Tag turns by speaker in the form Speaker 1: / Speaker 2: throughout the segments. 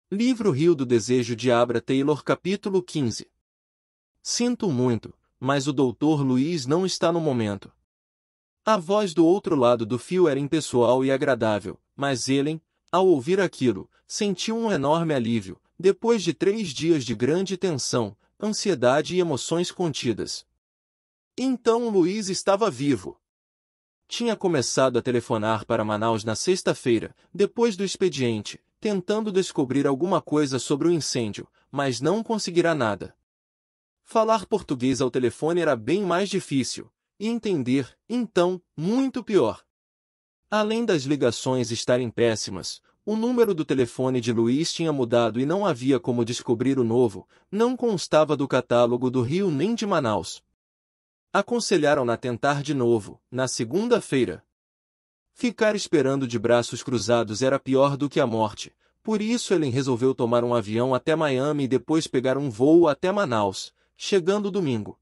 Speaker 1: Livro Rio do Desejo de Abra Taylor capítulo 15. Sinto muito, mas o Dr. Luiz não está no momento. A voz do outro lado do fio era impessoal e agradável, mas Ellen, ao ouvir aquilo, sentiu um enorme alívio, depois de 3 dias de grande tensão, ansiedade e emoções contidas. Então Luiz estava vivo. Tinha começado a telefonar para Manaus na sexta-feira, depois do expediente, tentando descobrir alguma coisa sobre o incêndio, mas não conseguirá nada. Falar português ao telefone era bem mais difícil, e entender, então, muito pior. Além das ligações estarem péssimas, o número do telefone de Luiz tinha mudado e não havia como descobrir o novo, não constava do catálogo do Rio nem de Manaus. Aconselharam-na tentar de novo, na segunda-feira. Ficar esperando de braços cruzados era pior do que a morte, por isso Ellen resolveu tomar um avião até Miami e depois pegar um voo até Manaus, chegando domingo.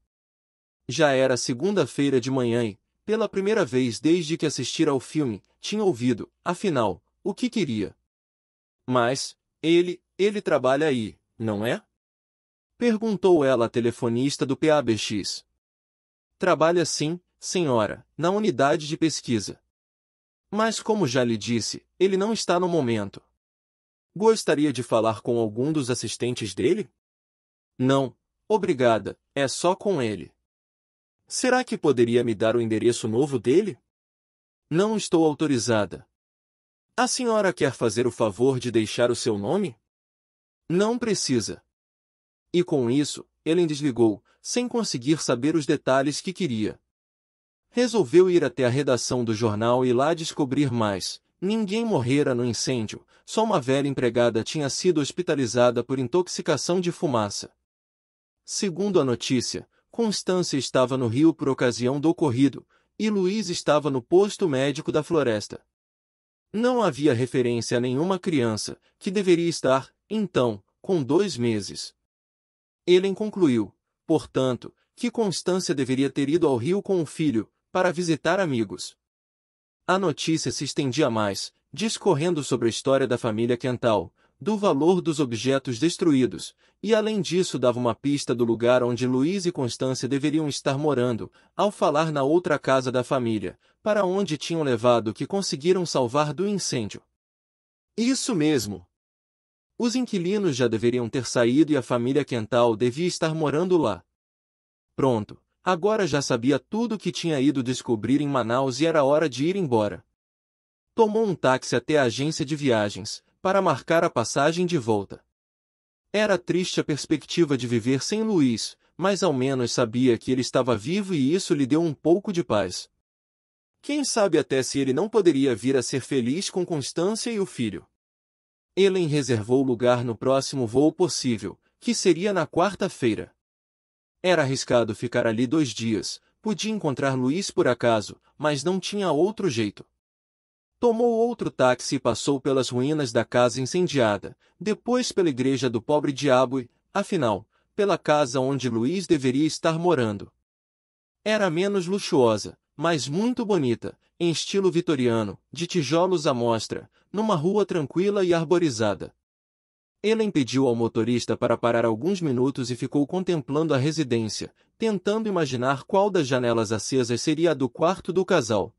Speaker 1: Já era segunda-feira de manhã e, pela primeira vez desde que assistira ao filme, tinha ouvido, afinal, o que queria. Mas, ele trabalha aí, não é? Perguntou ela à telefonista do PABX. Trabalha sim, senhora, na unidade de pesquisa. Mas como já lhe disse, ele não está no momento. Gostaria de falar com algum dos assistentes dele? Não, obrigada, é só com ele. Será que poderia me dar o endereço novo dele? Não estou autorizada. A senhora quer fazer o favor de deixar o seu nome? Não precisa. E com isso, Ellen desligou, sem conseguir saber os detalhes que queria. Resolveu ir até a redação do jornal e lá descobrir mais. Ninguém morrera no incêndio, só uma velha empregada tinha sido hospitalizada por intoxicação de fumaça. Segundo a notícia, Constância estava no Rio por ocasião do ocorrido, e Luiz estava no posto médico da Floresta. Não havia referência a nenhuma criança, que deveria estar, então, com 2 meses. Ellen concluiu, portanto, que Constância deveria ter ido ao Rio com o filho, para visitar amigos. A notícia se estendia mais, discorrendo sobre a história da família Quental, do valor dos objetos destruídos, e além disso dava uma pista do lugar onde Luiz e Constância deveriam estar morando, ao falar na outra casa da família, para onde tinham levado o que conseguiram salvar do incêndio. Isso mesmo! Os inquilinos já deveriam ter saído e a família Quental devia estar morando lá. Pronto, agora já sabia tudo o que tinha ido descobrir em Manaus e era hora de ir embora. Tomou um táxi até a agência de viagens, para marcar a passagem de volta. Era triste a perspectiva de viver sem Luiz, mas ao menos sabia que ele estava vivo e isso lhe deu um pouco de paz. Quem sabe até se ele não poderia vir a ser feliz com Constância e o filho. Ellen reservou lugar no próximo voo possível, que seria na quarta-feira. Era arriscado ficar ali 2 dias, podia encontrar Luiz por acaso, mas não tinha outro jeito. Tomou outro táxi e passou pelas ruínas da casa incendiada, depois pela igreja do pobre diabo e, afinal, pela casa onde Luiz deveria estar morando. Era menos luxuosa, mas muito bonita, em estilo vitoriano, de tijolos à mostra, numa rua tranquila e arborizada. Ellen pediu ao motorista para parar alguns minutos e ficou contemplando a residência, tentando imaginar qual das janelas acesas seria a do quarto do casal.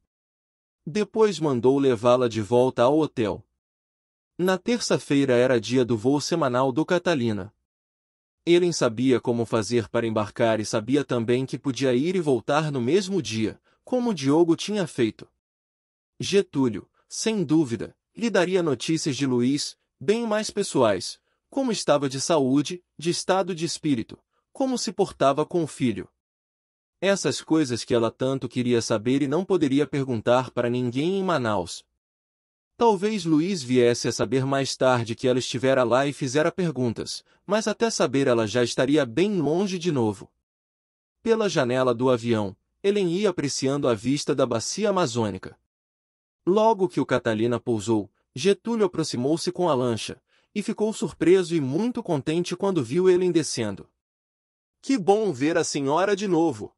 Speaker 1: Depois mandou levá-la de volta ao hotel. Na terça-feira era dia do voo semanal do Catalina. Ellen sabia como fazer para embarcar e sabia também que podia ir e voltar no mesmo dia, como Diogo tinha feito. Getúlio, sem dúvida, lhe daria notícias de Luiz, bem mais pessoais, como estava de saúde, de estado de espírito, como se portava com o filho. Essas coisas que ela tanto queria saber e não poderia perguntar para ninguém em Manaus. Talvez Luiz viesse a saber mais tarde que ela estivera lá e fizera perguntas, mas até saber ela já estaria bem longe de novo. Pela janela do avião, Ellen ia apreciando a vista da bacia amazônica. Logo que o Catalina pousou, Getúlio aproximou-se com a lancha, e ficou surpreso e muito contente quando viu Ellen descendo. Que bom ver a senhora de novo!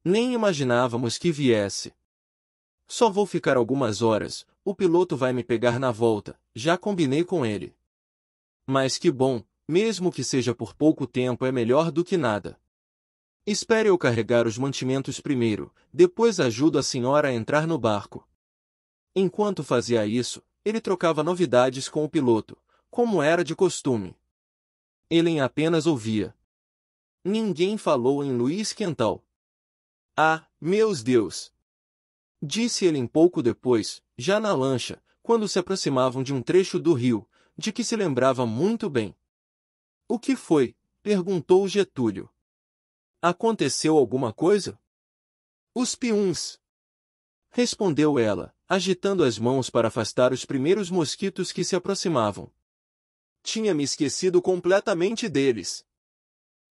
Speaker 1: Nem imaginávamos que viesse. Só vou ficar algumas horas, o piloto vai me pegar na volta, já combinei com ele. Mas que bom, mesmo que seja por pouco tempo é melhor do que nada. Espere eu carregar os mantimentos primeiro, depois ajudo a senhora a entrar no barco. Enquanto fazia isso, ele trocava novidades com o piloto, como era de costume. Helen apenas ouvia. Ninguém falou em Luís Quental. Ah, meus Deus! Disse ele pouco depois, já na lancha, quando se aproximavam de um trecho do rio, de que se lembrava muito bem. O que foi? Perguntou Getúlio. Aconteceu alguma coisa? Os piuns! Respondeu ela, agitando as mãos para afastar os primeiros mosquitos que se aproximavam. Tinha me esquecido completamente deles.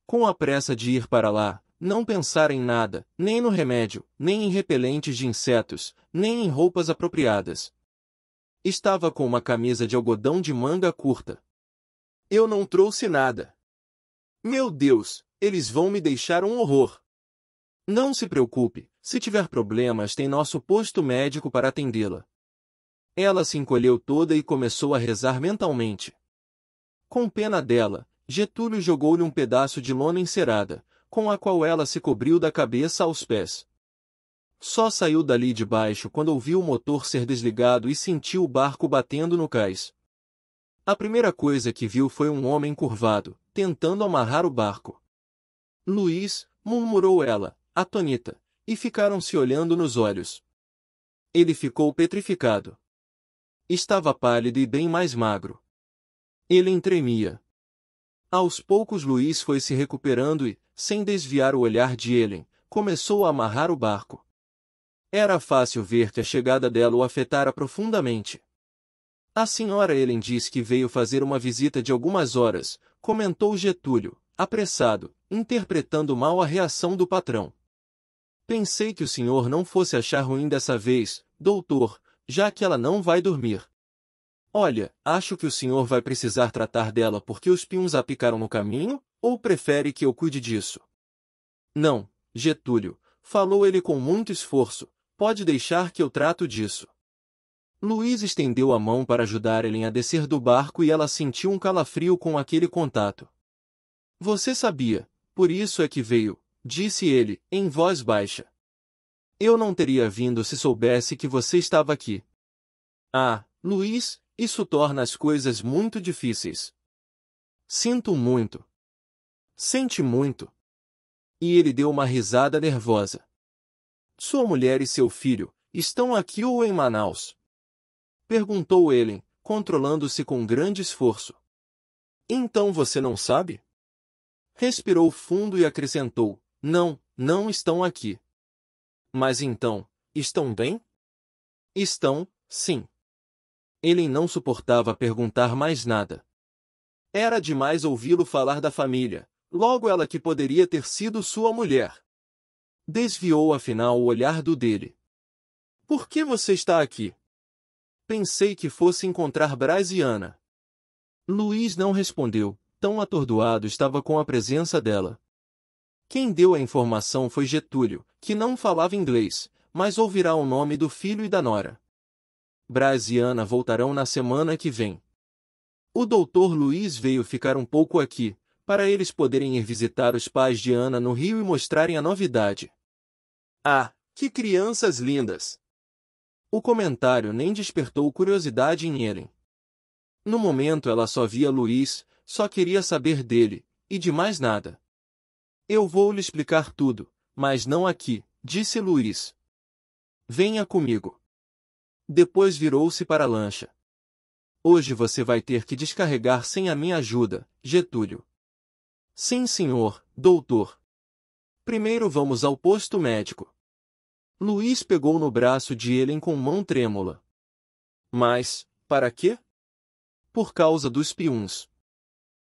Speaker 1: Com a pressa de ir para lá, não pensar em nada, nem no remédio, nem em repelentes de insetos, nem em roupas apropriadas. Estava com uma camisa de algodão de manga curta. Eu não trouxe nada. Meu Deus, eles vão me deixar um horror. Não se preocupe, se tiver problemas tem nosso posto médico para atendê-la. Ela se encolheu toda e começou a rezar mentalmente. Com pena dela, Getúlio jogou-lhe um pedaço de lona encerada, com a qual ela se cobriu da cabeça aos pés. Só saiu dali de baixo quando ouviu o motor ser desligado e sentiu o barco batendo no cais. A primeira coisa que viu foi um homem curvado, tentando amarrar o barco. Luís, murmurou ela, atônita, e ficaram se olhando nos olhos. Ele ficou petrificado. Estava pálido e bem mais magro. Ele tremia. Aos poucos Luís foi se recuperando e, sem desviar o olhar de Helen, começou a amarrar o barco. Era fácil ver que a chegada dela o afetara profundamente. A senhora Helen diz que veio fazer uma visita de algumas horas, comentou Getúlio, apressado, interpretando mal a reação do patrão. Pensei que o senhor não fosse achar ruim dessa vez, doutor, já que ela não vai dormir. Olha, acho que o senhor vai precisar tratar dela porque os piuns a picaram no caminho, ou prefere que eu cuide disso? Não, Getúlio, falou ele com muito esforço, pode deixar que eu trato disso. Luís estendeu a mão para ajudar Helen a descer do barco e ela sentiu um calafrio com aquele contato. Você sabia, por isso é que veio, disse ele, em voz baixa. Eu não teria vindo se soubesse que você estava aqui. Ah, Luís, isso torna as coisas muito difíceis. Sinto muito. Sente muito. E ele deu uma risada nervosa. Sua mulher e seu filho, estão aqui ou em Manaus? Perguntou Helen, controlando-se com grande esforço. Então você não sabe? Respirou fundo e acrescentou, não, não estão aqui. Mas então, estão bem? Estão, sim. Helen não suportava perguntar mais nada. Era demais ouvi-lo falar da família, logo ela que poderia ter sido sua mulher. Desviou afinal o olhar do dele. Por que você está aqui? Pensei que fosse encontrar Brás e Ana. Luís não respondeu, tão atordoado estava com a presença dela. Quem deu a informação foi Getúlio, que não falava inglês, mas ouvirá o nome do filho e da nora. Brás e Ana voltarão na semana que vem. O doutor Luís veio ficar um pouco aqui, para eles poderem ir visitar os pais de Ana no Rio e mostrarem a novidade. Ah, que crianças lindas! O comentário nem despertou curiosidade em Helen. No momento ela só via Luís, só queria saber dele, e de mais nada. Eu vou lhe explicar tudo, mas não aqui, disse Luís. Venha comigo. Depois virou-se para a lancha. Hoje você vai ter que descarregar sem a minha ajuda, Getúlio. Sim, senhor, doutor. Primeiro vamos ao posto médico. Luís pegou no braço de Helen com mão trêmula. Mas, para quê? Por causa dos piuns.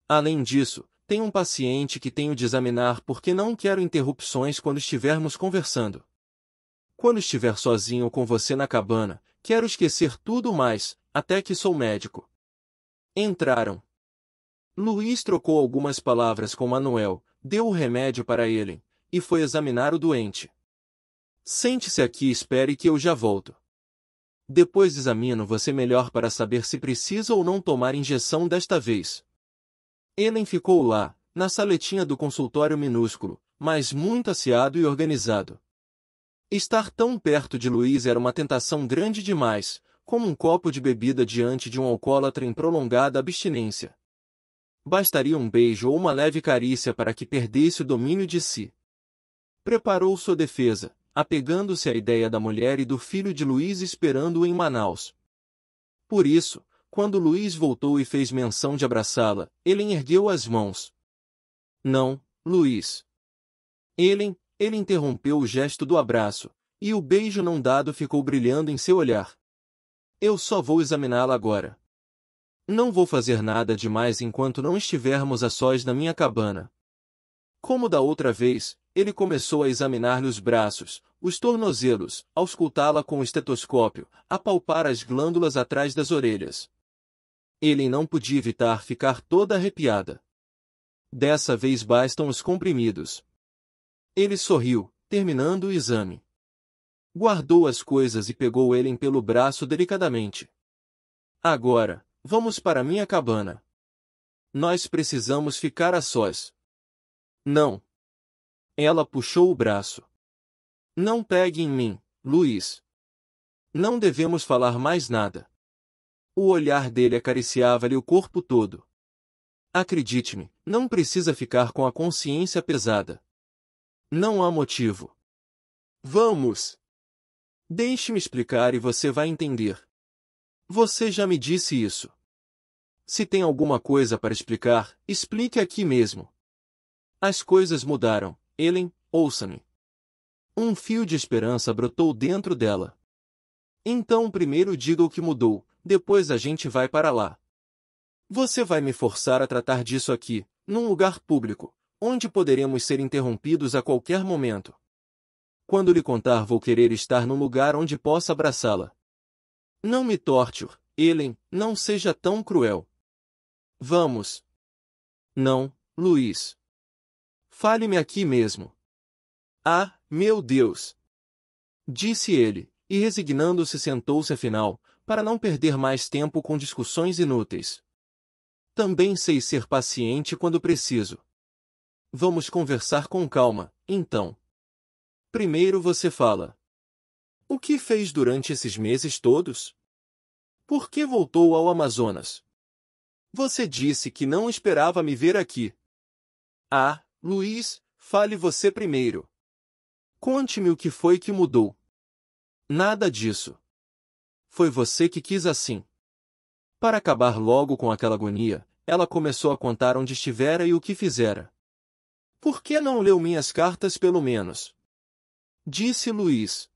Speaker 1: Além disso, tem um paciente que tenho de examinar porque não quero interrupções quando estivermos conversando. Quando estiver sozinho com você na cabana, quero esquecer tudo mais, até que sou médico. Entraram. Luís trocou algumas palavras com Manuel, deu o remédio para Helen, e foi examinar o doente. Sente-se aqui e espere que eu já volto. Depois examino você melhor para saber se precisa ou não tomar injeção desta vez. Ellen ficou lá, na saletinha do consultório minúsculo, mas muito asseado e organizado. Estar tão perto de Louise era uma tentação grande demais, como um copo de bebida diante de um alcoólatra em prolongada abstinência. Bastaria um beijo ou uma leve carícia para que perdesse o domínio de si. Preparou sua defesa, apegando-se à ideia da mulher e do filho de Louise esperando-o em Manaus. Por isso, quando Louise voltou e fez menção de abraçá-la, Ellen ergueu as mãos. Não, Louise. Ele interrompeu o gesto do abraço, e o beijo não dado ficou brilhando em seu olhar. Eu só vou examiná-la agora. Não vou fazer nada demais enquanto não estivermos a sós na minha cabana. Como da outra vez, ele começou a examinar-lhe os braços, os tornozelos, a auscultá-la com o estetoscópio, a palpar as glândulas atrás das orelhas. Ele não podia evitar ficar toda arrepiada. Dessa vez bastam os comprimidos. Ele sorriu, terminando o exame. Guardou as coisas e pegou Ellen pelo braço delicadamente. Agora, vamos para minha cabana. Nós precisamos ficar a sós. Não. Ela puxou o braço. Não pegue em mim, Luiz. Não devemos falar mais nada. O olhar dele acariciava-lhe o corpo todo. Acredite-me, não precisa ficar com a consciência pesada. Não há motivo. Vamos! Deixe-me explicar e você vai entender. Você já me disse isso. Se tem alguma coisa para explicar, explique aqui mesmo. As coisas mudaram, Ellen, ouça-me. Um fio de esperança brotou dentro dela. Então primeiro diga o que mudou, depois a gente vai para lá. Você vai me forçar a tratar disso aqui, num lugar público, onde poderemos ser interrompidos a qualquer momento. Quando lhe contar vou querer estar num lugar onde possa abraçá-la. Não me torture, Ellen, não seja tão cruel. Vamos. Não, Luiz. Fale-me aqui mesmo. Ah, meu Deus! Disse ele, e resignando-se sentou-se afinal, para não perder mais tempo com discussões inúteis. Também sei ser paciente quando preciso. Vamos conversar com calma, então. Primeiro você fala. O que fez durante esses meses todos? Por que voltou ao Amazonas? Você disse que não esperava me ver aqui. Ah, Luiz, fale você primeiro. Conte-me o que foi que mudou. Nada disso. Foi você que quis assim. Para acabar logo com aquela agonia, ela começou a contar onde estivera e o que fizera. Por que não leu minhas cartas pelo menos? Disse Luiz.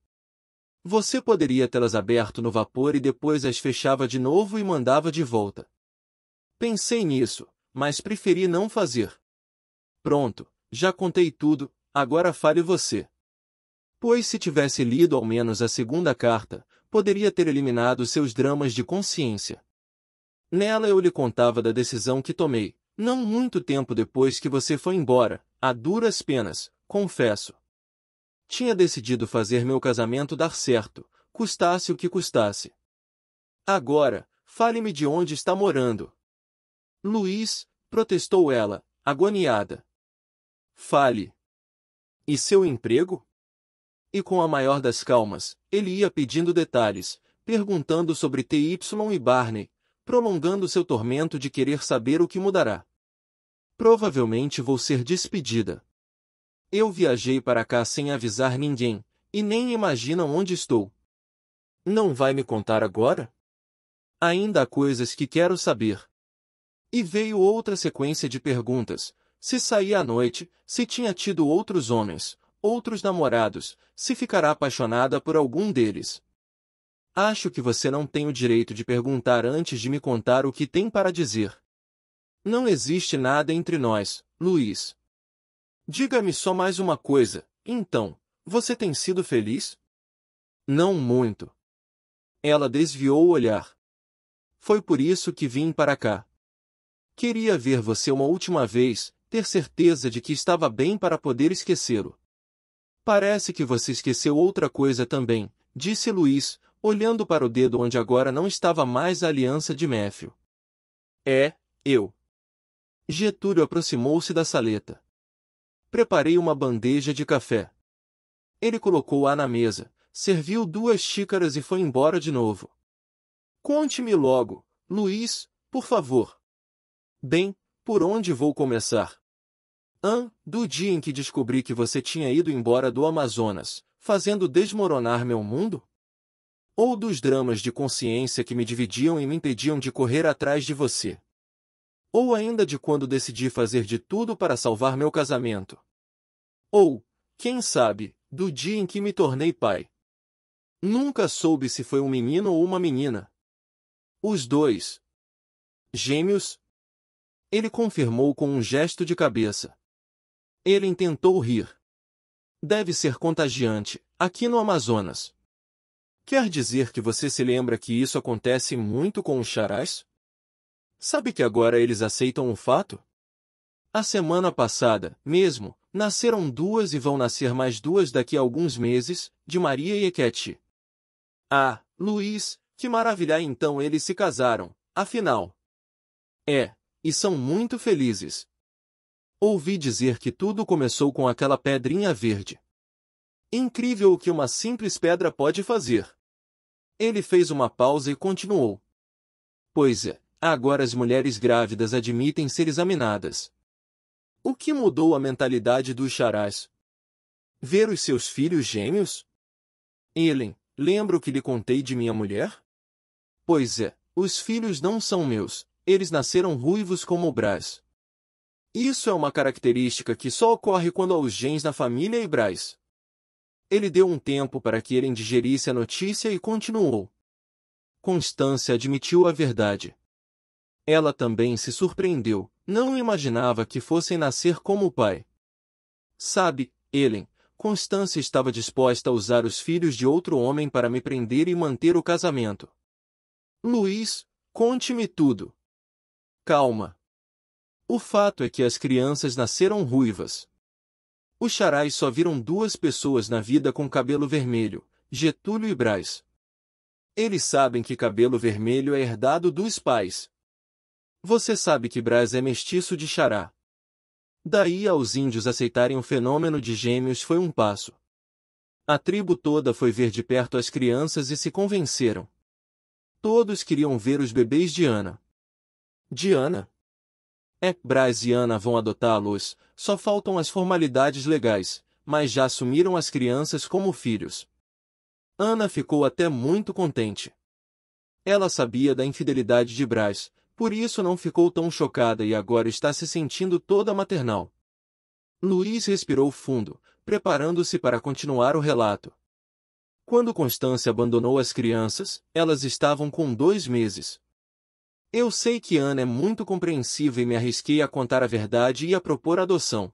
Speaker 1: Você poderia tê-las aberto no vapor e depois as fechava de novo e mandava de volta. Pensei nisso, mas preferi não fazer. Pronto, já contei tudo, agora fale você. Pois se tivesse lido ao menos a segunda carta, poderia ter eliminado seus dramas de consciência. Nela eu lhe contava da decisão que tomei, não muito tempo depois que você foi embora, a duras penas, confesso. Tinha decidido fazer meu casamento dar certo, custasse o que custasse. Agora, fale-me de onde está morando. Luiz, protestou ela, agoniada. Fale. E seu emprego? E com a maior das calmas, ele ia pedindo detalhes, perguntando sobre Ty e Barney, prolongando seu tormento de querer saber o que mudará. Provavelmente vou ser despedida. Eu viajei para cá sem avisar ninguém, e nem imaginam onde estou. Não vai me contar agora? Ainda há coisas que quero saber. E veio outra sequência de perguntas, se saía à noite, se tinha tido outros homens, outros namorados, se ficará apaixonada por algum deles. Acho que você não tem o direito de perguntar antes de me contar o que tem para dizer. Não existe nada entre nós, Luiz. Diga-me só mais uma coisa, então, você tem sido feliz? Não muito. Ela desviou o olhar. Foi por isso que vim para cá. Queria ver você uma última vez, ter certeza de que estava bem para poder esquecê-lo. Parece que você esqueceu outra coisa também, disse Luiz, olhando para o dedo onde agora não estava mais a aliança de Matthew. É, eu. Getúlio aproximou-se da saleta. Preparei uma bandeja de café. Ele colocou-a na mesa, serviu 2 xícaras e foi embora de novo. Conte-me logo, Luiz, por favor. Bem, por onde vou começar? Do dia em que descobri que você tinha ido embora do Amazonas, fazendo desmoronar meu mundo? Ou dos dramas de consciência que me dividiam e me impediam de correr atrás de você? Ou ainda de quando decidi fazer de tudo para salvar meu casamento? Ou, quem sabe, do dia em que me tornei pai? Nunca soube se foi um menino ou uma menina. Os 2. Gêmeos? Ele confirmou com um gesto de cabeça. Ele tentou rir. Deve ser contagiante, aqui no Amazonas. Quer dizer que você se lembra que isso acontece muito com os xarás? Sabe que agora eles aceitam o fato? A semana passada, mesmo, nasceram 2 e vão nascer mais 2 daqui a alguns meses, de Maria e Equete. Ah, Luiz, que maravilha! Então eles se casaram, afinal. E são muito felizes. Ouvi dizer que tudo começou com aquela pedrinha verde. Incrível o que uma simples pedra pode fazer. Ele fez uma pausa e continuou. Pois é, agora as mulheres grávidas admitem ser examinadas. O que mudou a mentalidade dos xarás? Ver os seus filhos gêmeos? Ellen, lembra o que lhe contei de minha mulher? Pois é, os filhos não são meus, eles nasceram ruivos como o Brás. Isso é uma característica que só ocorre quando há os genes na família e Brás. Ele deu um tempo para que Ellen digerisse a notícia e continuou. Constância admitiu a verdade. Ela também se surpreendeu, não imaginava que fossem nascer como o pai. Sabe, Ellen, Constância estava disposta a usar os filhos de outro homem para me prender e manter o casamento. Luiz, conte-me tudo. Calma. O fato é que as crianças nasceram ruivas. Os xarás só viram 2 pessoas na vida com cabelo vermelho, Getúlio e Brás. Eles sabem que cabelo vermelho é herdado dos pais. Você sabe que Brás é mestiço de xará. Daí aos índios aceitarem o fenômeno de gêmeos foi um passo. A tribo toda foi ver de perto as crianças e se convenceram. Todos queriam ver os bebês de Ana. Diana? Brás e Ana vão adotá-los, só faltam as formalidades legais, mas já assumiram as crianças como filhos. Ana ficou até muito contente. Ela sabia da infidelidade de Brás, por isso não ficou tão chocada e agora está se sentindo toda maternal. Luiz respirou fundo, preparando-se para continuar o relato. Quando Constância abandonou as crianças, elas estavam com 2 meses. Eu sei que Ana é muito compreensiva e me arrisquei a contar a verdade e a propor adoção.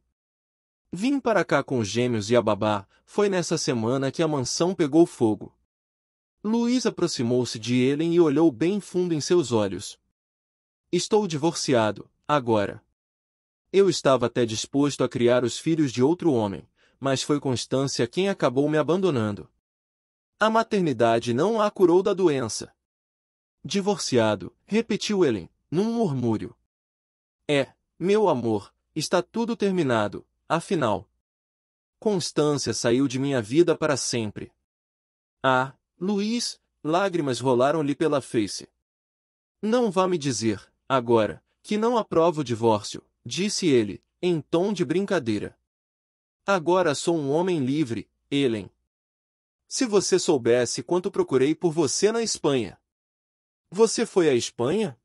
Speaker 1: Vim para cá com os gêmeos e a babá, foi nessa semana que a mansão pegou fogo. Luiz aproximou-se de Ellen e olhou bem fundo em seus olhos. Estou divorciado, agora. Eu estava até disposto a criar os filhos de outro homem, mas foi Constância quem acabou me abandonando. A maternidade não a curou da doença. Divorciado, repetiu Ellen, num murmúrio. Meu amor, está tudo terminado, afinal. Constância saiu de minha vida para sempre. Ah, Luiz, lágrimas rolaram-lhe pela face. Não vá me dizer, agora, que não aprova o divórcio, disse ele, em tom de brincadeira. Agora sou um homem livre, Ellen. Se você soubesse quanto procurei por você na Espanha. Você foi à Espanha?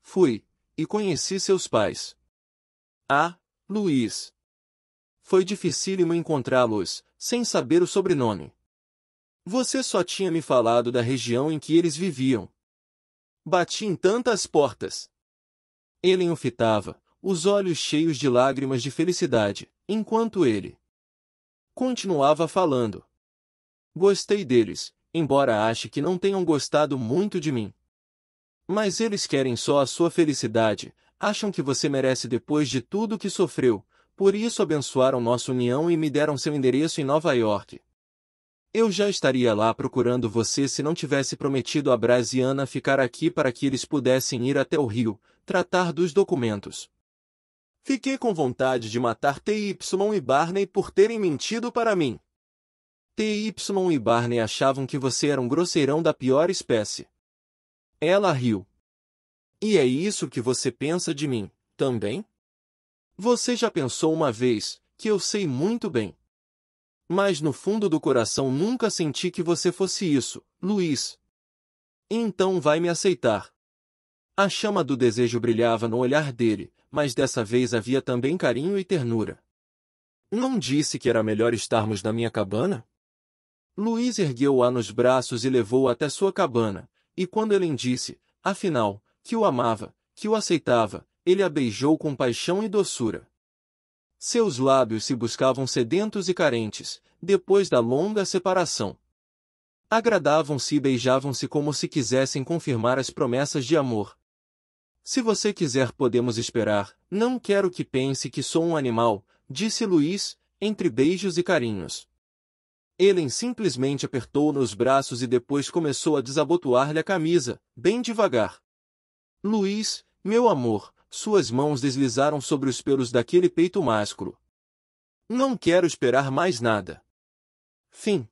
Speaker 1: Fui, e conheci seus pais. Ah, Luiz. Foi dificílimo encontrá-los, sem saber o sobrenome. Você só tinha me falado da região em que eles viviam. Bati em tantas portas. Ellen o fitava, os olhos cheios de lágrimas de felicidade, enquanto ele continuava falando. Gostei deles, embora ache que não tenham gostado muito de mim. Mas eles querem só a sua felicidade, acham que você merece depois de tudo que sofreu, por isso abençoaram nossa união e me deram seu endereço em Nova York. Eu já estaria lá procurando você se não tivesse prometido a Brás e Ana ficar aqui para que eles pudessem ir até o Rio, tratar dos documentos. Fiquei com vontade de matar T.Y. e Barney por terem mentido para mim. T.Y. e Barney achavam que você era um grosseirão da pior espécie. Ela riu. E é isso que você pensa de mim, também? Você já pensou uma vez, que eu sei muito bem. Mas no fundo do coração nunca senti que você fosse isso, Luiz. Então vai me aceitar. A chama do desejo brilhava no olhar dele, mas dessa vez havia também carinho e ternura. Não disse que era melhor estarmos na minha cabana? Luiz ergueu-a nos braços e levou-a até sua cabana, e quando Helen disse, afinal, que o amava, que o aceitava, ele a beijou com paixão e doçura. Seus lábios se buscavam sedentos e carentes, depois da longa separação. Agradavam-se e beijavam-se como se quisessem confirmar as promessas de amor. Se você quiser podemos esperar, não quero que pense que sou um animal, disse Luiz, entre beijos e carinhos. Helen simplesmente apertou nos braços e depois começou a desabotoar-lhe a camisa, bem devagar. Luiz, meu amor, suas mãos deslizaram sobre os pelos daquele peito másculo. Não quero esperar mais nada. Fim.